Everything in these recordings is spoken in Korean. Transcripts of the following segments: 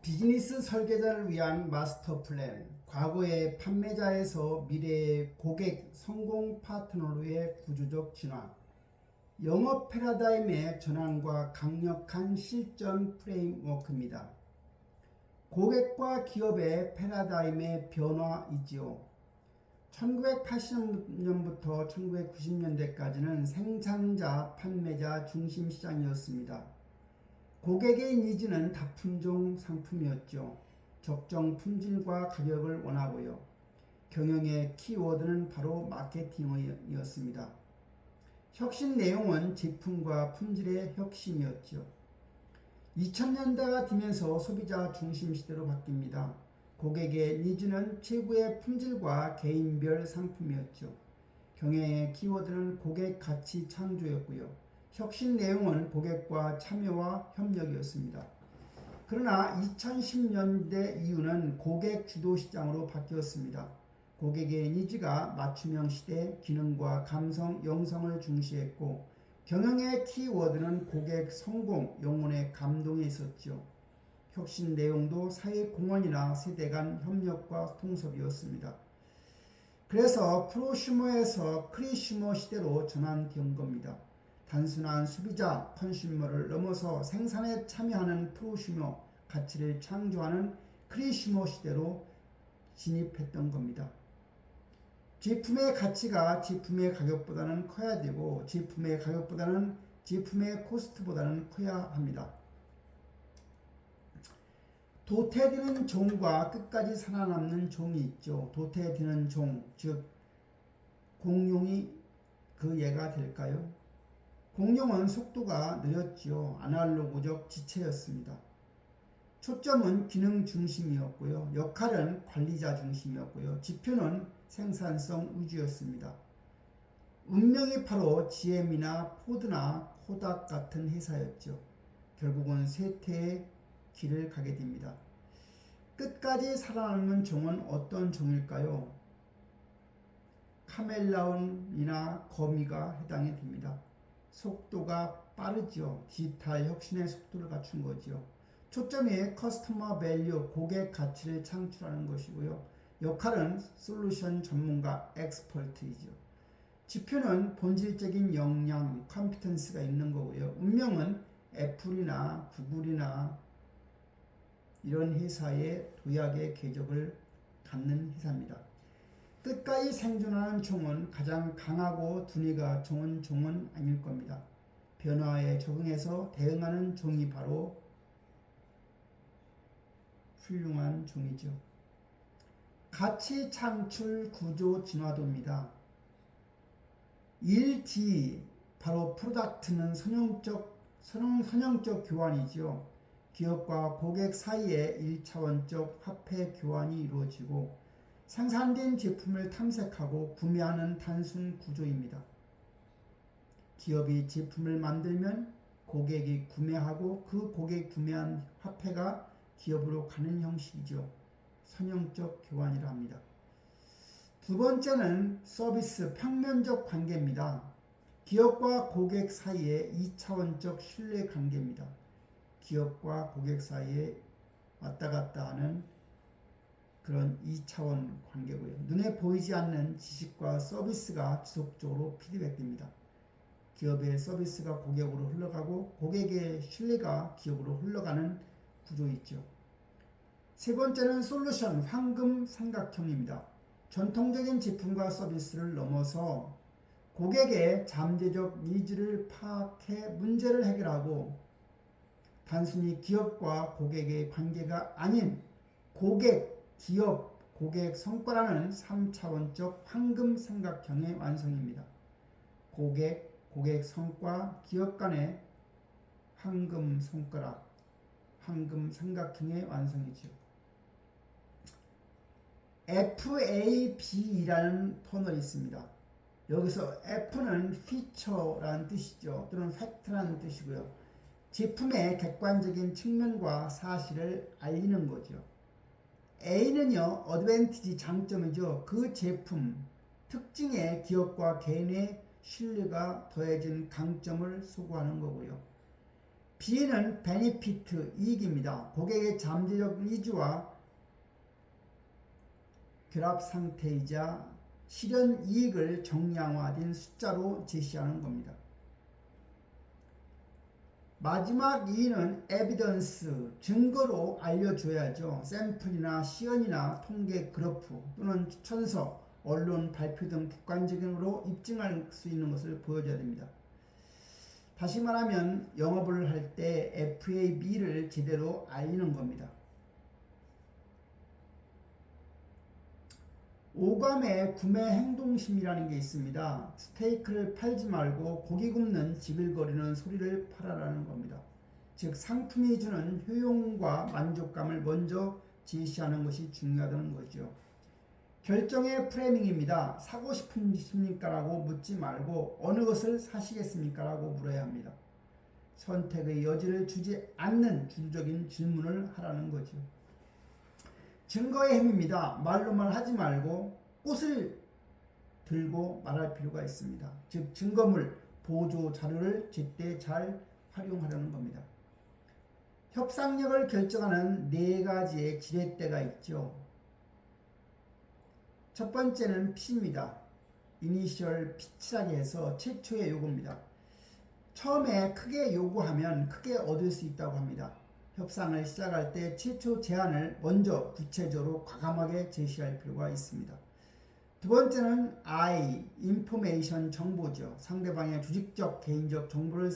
비즈니스 설계자를 위한 마스터 플랜, 과거의 판매자에서 미래의 고객 성공 파트너로의 구조적 진화, 영업 패러다임의 전환과 강력한 실전 프레임워크입니다. 고객과 기업의 패러다임의 변화이지요. 1980년부터 1990년대까지는 생산자, 판매자 중심 시장이었습니다. 고객의 니즈는 다품종 상품이었죠. 적정 품질과 가격을 원하고요. 경영의 키워드는 바로 마케팅이었습니다. 혁신 내용은 제품과 품질의 혁신이었죠. 2000년대가 되면서 소비자 중심 시대로 바뀝니다. 고객의 니즈는 최고의 품질과 개인별 상품이었죠. 경영의 키워드는 고객 가치 창조였고요. 혁신 내용은 고객과 참여와 협력이었습니다. 그러나 2010년대 이후는 고객 주도 시장으로 바뀌었습니다. 고객의 니즈가 맞춤형 시대, 기능과 감성, 영성을 중시했고 경영의 키워드는 고객 성공, 영혼의 감동에 있었죠. 혁신 내용도 사회 공헌이나 세대 간 협력과 통섭이었습니다. 그래서 프로슈머에서 크리슈머 시대로 전환된 겁니다. 단순한 소비자, 컨슈머를 넘어서 생산에 참여하는 프로슈머, 가치를 창조하는 크리슈머 시대로 진입했던 겁니다. 제품의 가치가 제품의 가격보다는 커야 되고 제품의 가격보다는 제품의 코스트보다는 커야 합니다. 도태되는 종과 끝까지 살아남는 종이 있죠. 도태되는 종, 즉 공룡이 그 예가 될까요? 공룡은 속도가 느렸지요. 아날로그적 지체였습니다. 초점은 기능 중심이었고요. 역할은 관리자 중심이었고요. 지표는 생산성 위주였습니다. 운명이 바로 GM이나 포드나 코닥 같은 회사였죠. 결국은 쇠퇴의 길을 가게 됩니다. 끝까지 살아남는 종은 어떤 종일까요? 카멜레온이나 거미가 해당이 됩니다. 속도가 빠르죠. 디지털 혁신의 속도를 갖춘 거죠. 초점이 커스터머 밸류, 고객 가치를 창출하는 것이고요. 역할은 솔루션 전문가, 엑스퍼트이죠. 지표는 본질적인 역량, 컴피턴스가 있는 거고요. 운명은 애플이나 구글이나 이런 회사의 도약의 궤적을 갖는 회사입니다. 끝까지 생존하는 종은 가장 강하고 두뇌가 좋은 종은 아닐 겁니다. 변화에 적응해서 대응하는 종이 바로 훌륭한 종이죠. 가치 창출 구조 진화도입니다. 1D, 바로 프로덕트는 선형적 교환이죠. 기업과 고객 사이에 1차원적 화폐 교환이 이루어지고 생산된 제품을 탐색하고 구매하는 단순 구조입니다. 기업이 제품을 만들면 고객이 구매하고 그 고객이 구매한 화폐가 기업으로 가는 형식이죠. 선형적 교환이라 합니다. 두 번째는 서비스 평면적 관계입니다. 기업과 고객 사이의 2차원적 신뢰 관계입니다. 기업과 고객 사이에 왔다 갔다 하는 그런 2차원 관계고요. 눈에 보이지 않는 지식과 서비스가 지속적으로 피드백됩니다. 기업의 서비스가 고객으로 흘러가고 고객의 신뢰가 기업으로 흘러가는 구조 있죠. 세 번째는 솔루션, 황금 삼각형입니다. 전통적인 제품과 서비스를 넘어서 고객의 잠재적 니즈를 파악해 문제를 해결하고 단순히 기업과 고객의 관계가 아닌 고객, 기업, 고객 성과라는 3차원적 황금 삼각형의 완성입니다. 고객 성과, 기업 간의 황금 손가락, 황금 삼각형의 완성이죠. FAB라는 터널이 있습니다. 여기서 F는 feature라는 뜻이죠. 또는 fact라는 뜻이고요. 제품의 객관적인 측면과 사실을 알리는 거죠. A는요, 어드밴티지, 장점이죠. 그 제품, 특징에 기업과 개인의 신뢰가 더해진 강점을 소구하는 거고요. B는 베니피트, 이익입니다. 고객의 잠재적 니즈와 결합 상태이자 실현 이익을 정량화된 숫자로 제시하는 겁니다. 마지막 E는 에비던스, 증거로 알려줘야죠. 샘플이나 시연이나 통계 그래프 또는 추천서, 언론 발표 등 객관적으로 입증할 수 있는 것을 보여줘야 됩니다. 다시 말하면 영업을 할 때 FAB를 제대로 알리는 겁니다. 오감의 구매 행동심이라는 게 있습니다. 스테이크를 팔지 말고 고기 굽는 지글거리는 소리를 팔아라는 겁니다. 즉 상품이 주는 효용과 만족감을 먼저 제시하는 것이 중요하다는 거죠. 결정의 프레이밍입니다. 사고 싶으십니까? 라고 묻지 말고 어느 것을 사시겠습니까? 라고 물어야 합니다. 선택의 여지를 주지 않는 주도적인 질문을 하라는 거죠. 증거의 힘입니다. 말로만 하지 말고 꽃을 들고 말할 필요가 있습니다. 즉 증거물, 보조 자료를 제때 잘 활용하려는 겁니다. 협상력을 결정하는 4가지의 지렛대가 있죠. 첫 번째는 P입니다. 이니셜 피치라고 해서 최초의 요구입니다. 처음에 크게 요구하면 크게 얻을 수 있다고 합니다. 협상을 시작할 때 최초 제안을 먼저 구체적으로 과감하게 제시할 필요가 있습니다. 두 번째는 I, 인포메이션 정보죠. 상대방의 조직적, 개인적 정보를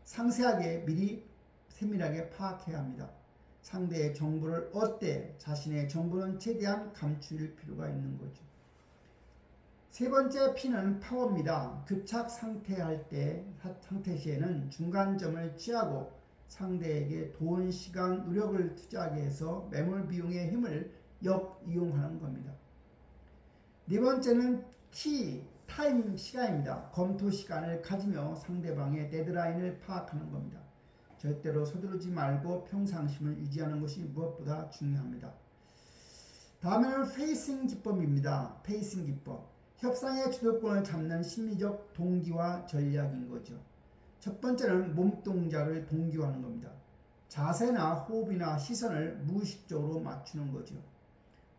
상세하게 미리 세밀하게 파악해야 합니다. 상대의 정보를 얻되 자신의 정보는 최대한 감출 필요가 있는 거죠. 세 번째 P는 파워입니다. 급착 상태 시에는 중간점을 취하고 상대에게 돈, 시간, 노력을 투자하게 해서 매몰 비용의 힘을 역이용하는 겁니다. 네 번째는 T, 타임, 시간입니다. 검토 시간을 가지며 상대방의 데드라인을 파악하는 겁니다. 절대로 서두르지 말고 평상심을 유지하는 것이 무엇보다 중요합니다. 다음에는 페이싱 기법입니다. 페이싱 기법. 협상의 주도권을 잡는 심리적 동기와 전략인 거죠. 첫 번째는 몸동작을 동기화하는 겁니다. 자세나 호흡이나 시선을 무의식적으로 맞추는 거죠.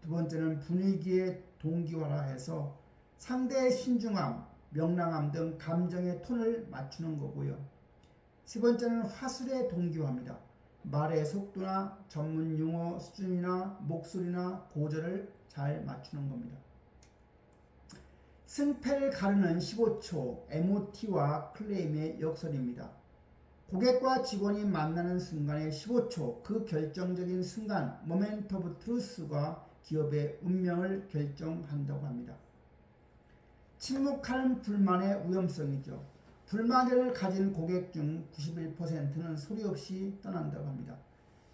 두 번째는 분위기의 동기화라 해서 상대의 신중함, 명랑함 등 감정의 톤을 맞추는 거고요. 세 번째는 화술의 동기화입니다. 말의 속도나 전문 용어 수준이나 목소리나 고절을 잘 맞추는 겁니다. 승패를 가르는 15초, MOT와 클레임의 역설입니다. 고객과 직원이 만나는 순간의 15초, 그 결정적인 순간, 모멘트 오브 트루스가 기업의 운명을 결정한다고 합니다. 침묵하는 불만의 위험성이죠. 불만을 가진 고객 중 91%는 소리 없이 떠난다고 합니다.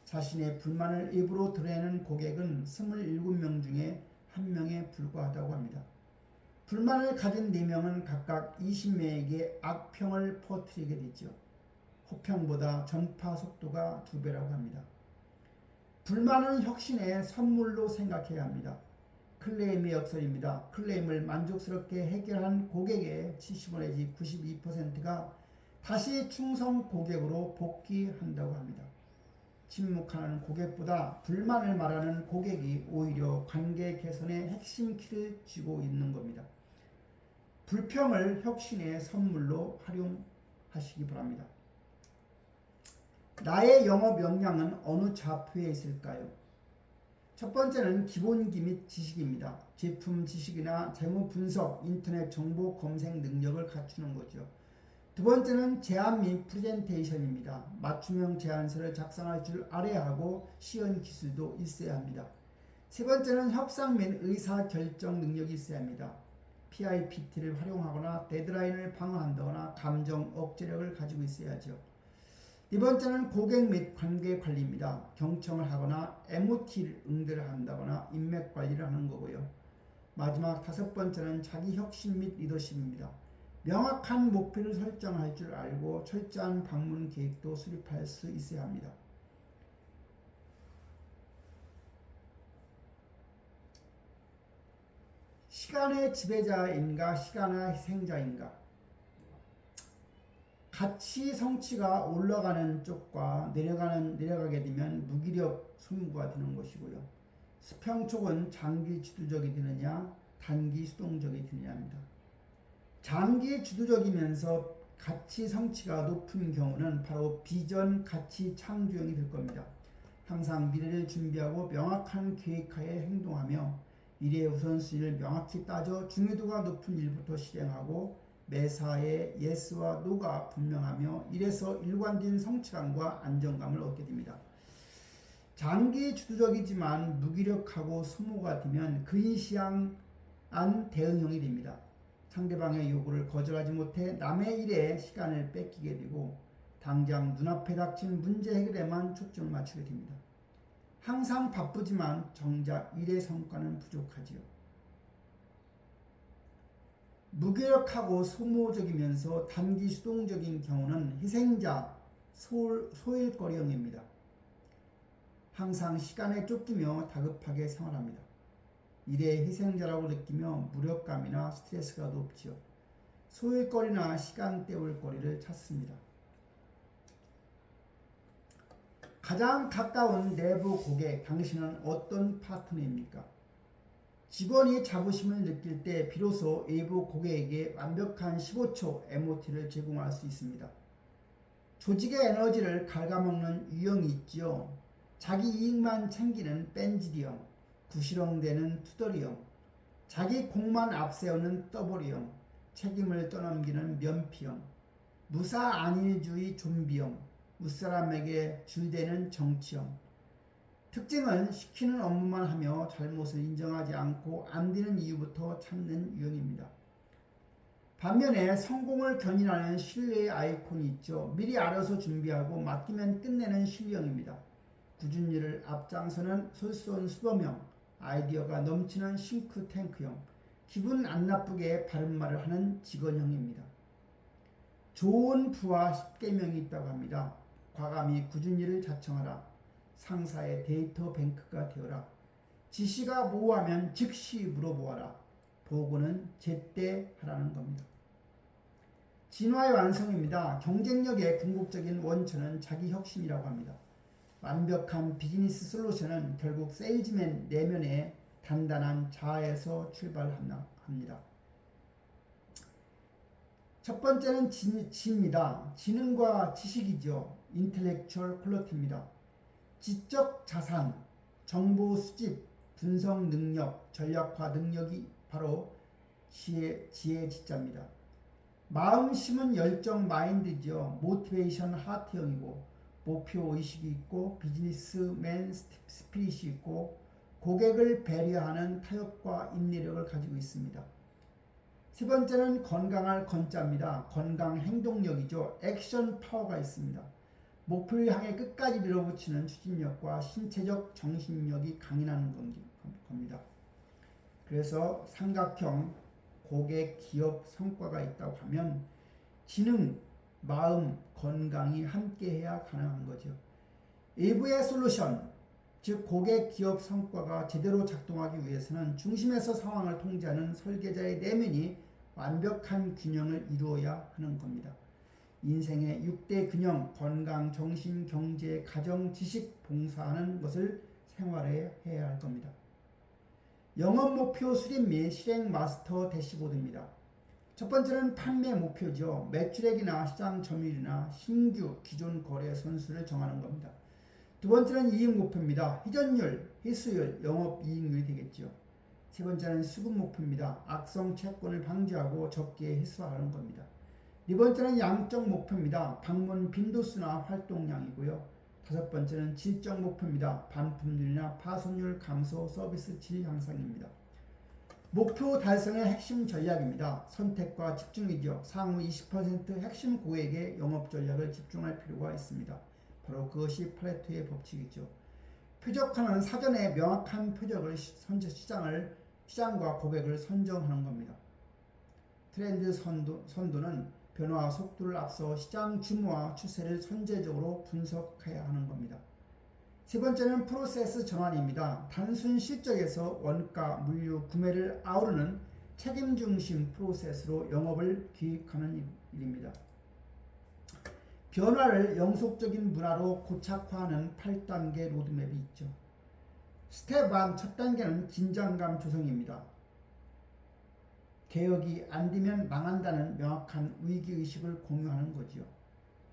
자신의 불만을 입으로 드러내는 고객은 27명 중에 1명에 불과하다고 합니다. 불만을 가진 4명은 각각 20명에게 악평을 퍼뜨리게 되죠. 호평보다 전파 속도가 2배라고 합니다. 불만은 혁신의 선물로 생각해야 합니다. 클레임의 역설입니다. 클레임을 만족스럽게 해결한 고객의 75 내지 92%가 다시 충성 고객으로 복귀한다고 합니다. 침묵하는 고객보다 불만을 말하는 고객이 오히려 관계 개선의 핵심 키를 쥐고 있는 겁니다. 불평을 혁신의 선물로 활용하시기 바랍니다. 나의 영업 역량은 어느 좌표에 있을까요? 첫 번째는 기본기 및 지식입니다. 제품 지식이나 재무 분석, 인터넷 정보 검색 능력을 갖추는 거죠. 두 번째는 제안 및 프레젠테이션입니다. 맞춤형 제안서를 작성할 줄 알아야 하고 시연 기술도 있어야 합니다. 세 번째는 협상 및 의사결정 능력이 있어야 합니다. PIPT를 활용하거나 데드라인을 방어한다거나 감정 억제력을 가지고 있어야죠. 네 번째는 고객 및 관계 관리입니다. 경청을 하거나 MOT 응대를 한다거나 인맥 관리를 하는 거고요. 마지막 5번째는 자기 혁신 및 리더십입니다. 명확한 목표를 설정할 줄 알고 철저한 방문 계획도 수립할 수 있어야 합니다. 시간의 지배자인가 시간의 희생자인가? 가치 성취가 올라가는 쪽과 내려가게 되면 무기력 소모가 되는 것이고요. 수평촉은 장기 주도적이 되느냐 단기 수동적이 되느냐입니다. 장기 주도적이면서 가치 성취가 높은 경우는 바로 비전 가치 창조형이 될 겁니다. 항상 미래를 준비하고 명확한 계획하에 행동하며 일의 우선순위를 명확히 따져 중요도가 높은 일부터 실행하고 매사에 예스와 노가 분명하며 이래서 일관된 성취감과 안정감을 얻게 됩니다. 장기 주도적이지만 무기력하고 소모가 되면 근시안한 대응형이 됩니다. 상대방의 요구를 거절하지 못해 남의 일에 시간을 뺏기게 되고 당장 눈앞에 닥친 문제 해결에만 초점을 맞추게 됩니다. 항상 바쁘지만 정작 일의 성과는 부족하지요. 무기력하고 소모적이면서 단기 수동적인 경우는 희생자, 소일거리형입니다. 항상 시간에 쫓기며 다급하게 생활합니다. 일의 희생자라고 느끼며 무력감이나 스트레스가 높지요. 소일거리나 시간 때울 거리를 찾습니다. 가장 가까운 내부 고객, 당신은 어떤 파트너입니까? 직원이 자부심을 느낄 때 비로소 외부 고객에게 완벽한 15초 MOT를 제공할 수 있습니다. 조직의 에너지를 갉아먹는 유형이 있지요. 자기 이익만 챙기는 뺀질이형, 구시렁대는 투덜이형, 자기 공만 앞세우는 떠벌이형, 책임을 떠넘기는 면피형, 무사안일주의 좀비형, 윗사람에게 줄대는 정치형. 특징은 시키는 업무만 하며 잘못을 인정하지 않고 안 되는 이유부터 찾는 유형입니다. 반면에 성공을 견인하는 신뢰의 아이콘이 있죠. 미리 알아서 준비하고 맡기면 끝내는 신뢰형입니다. 굳은 일을 앞장서는 솔선수범형, 아이디어가 넘치는 싱크탱크형, 기분 안 나쁘게 바른 말을 하는 직원형입니다. 좋은 부하 10계명이 있다고 합니다. 과감히 굳은 일을 자청하라. 상사의 데이터 뱅크가 되어라. 지시가 모호하면 즉시 물어보아라. 보고는 제때 하라는 겁니다. 진화의 완성입니다. 경쟁력의 궁극적인 원천은 자기 혁신이라고 합니다. 완벽한 비즈니스 솔루션은 결국 세일즈맨 내면의 단단한 자아에서 출발합니다. 첫 번째는 지입니다. 지능과 지식이죠. 인텔렉추얼 퀄리티입니다. 지적 자산, 정보 수집, 분석 능력, 전략화 능력이 바로 지혜 지자입니다. 마음 심은 열정 마인드죠. 모티베이션 하트형이고 목표 의식이 있고 비즈니스맨 스피릿이 있고 고객을 배려하는 타협과 인내력을 가지고 있습니다. 세 번째는 건강할 건자입니다. 건강 행동력이죠. 액션 파워가 있습니다. 목표를 향해 끝까지 밀어붙이는 추진력과 신체적 정신력이 강인한 겁니다. 그래서 삼각형 고객 기업 성과가 있다고 하면 지능, 마음, 건강이 함께해야 가능한 거죠. 외부의 솔루션, 즉 고객 기업 성과가 제대로 작동하기 위해서는 중심에서 상황을 통제하는 설계자의 내면이 완벽한 균형을 이루어야 하는 겁니다. 인생의 6대 균형, 건강, 정신, 경제, 가정, 지식, 봉사하는 것을 생활에 해야 할 겁니다. 영업 목표 수립 및 실행 마스터 대시보드입니다. 첫 번째는 판매 목표죠. 매출액이나 시장 점유율이나 신규, 기존 거래 선수를 정하는 겁니다. 두 번째는 이익 목표입니다. 회전율, 회수율, 영업 이익률이 되겠죠. 세 번째는 수급 목표입니다. 악성 채권을 방지하고 적게 회수하는 겁니다. 네 번째는 양적 목표입니다. 방문 빈도수나 활동량이고요. 다섯 번째는 질적 목표입니다. 반품률이나 파손율 감소, 서비스 질 향상입니다. 목표 달성의 핵심 전략입니다. 선택과 집중이죠. 상위 20% 핵심 고객의 영업 전략을 집중할 필요가 있습니다. 바로 그것이 파레토의 법칙이죠. 표적화는 사전에 명확한 표적을 시장과 고객을 선정하는 겁니다. 트렌드 선도는 변화 속도를 앞서 시장 규모와 추세를 선제적으로 분석해야 하는 겁니다. 세 번째는 프로세스 전환입니다. 단순 실적에서 원가, 물류, 구매를 아우르는 책임 중심 프로세스로 영업을 기획하는 일입니다. 변화를 영속적인 문화로 고착화하는 8단계 로드맵이 있죠. 스텝 1 첫 단계는 긴장감 조성입니다. 개혁이 안 되면 망한다는 명확한 위기의식을 공유하는 거지요.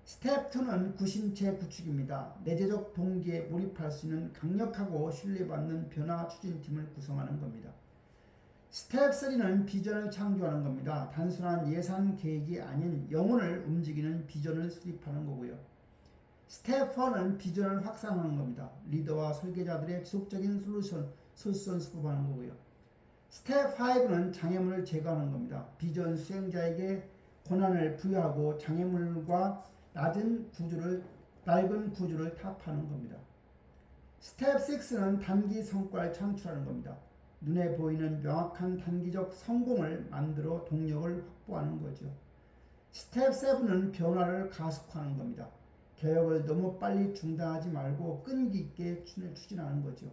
스텝 2는 구심체 구축입니다. 내재적 동기에 몰입할 수 있는 강력하고 신뢰받는 변화 추진팀을 구성하는 겁니다. 스텝 3는 비전을 창조하는 겁니다. 단순한 예산 계획이 아닌 영혼을 움직이는 비전을 수립하는 거고요. 스텝 4는 비전을 확산하는 겁니다. 리더와 설계자들의 지속적인 솔루션 수급하는 거고요. 스텝 5는 장애물을 제거하는 겁니다. 비전 수행자에게 권한을 부여하고 장애물과 낡은 구조를 타파하는 겁니다. 스텝 6는 단기 성과를 창출하는 겁니다. 눈에 보이는 명확한 단기적 성공을 만들어 동력을 확보하는 거죠. 스텝 7은 변화를 가속화하는 겁니다. 개혁을 너무 빨리 중단하지 말고 끈기 있게 추진하는 거죠.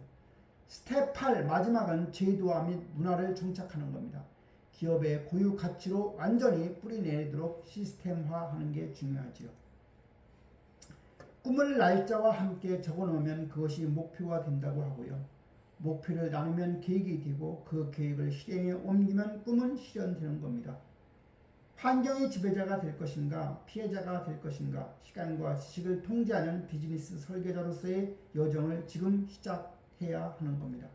스텝 8 마지막은 제도화 및 문화를 정착하는 겁니다. 기업의 고유 가치로 완전히 뿌리내리도록 시스템화하는 게 중요하지요. 꿈을 날짜와 함께 적어놓으면 그것이 목표가 된다고 하고요. 목표를 나누면 계획이 되고 그 계획을 실행에 옮기면 꿈은 실현되는 겁니다. 환경의 지배자가 될 것인가 피해자가 될 것인가 시간과 지식을 통제하는 비즈니스 설계자로서의 여정을 지금 시작해야 하는 겁니다.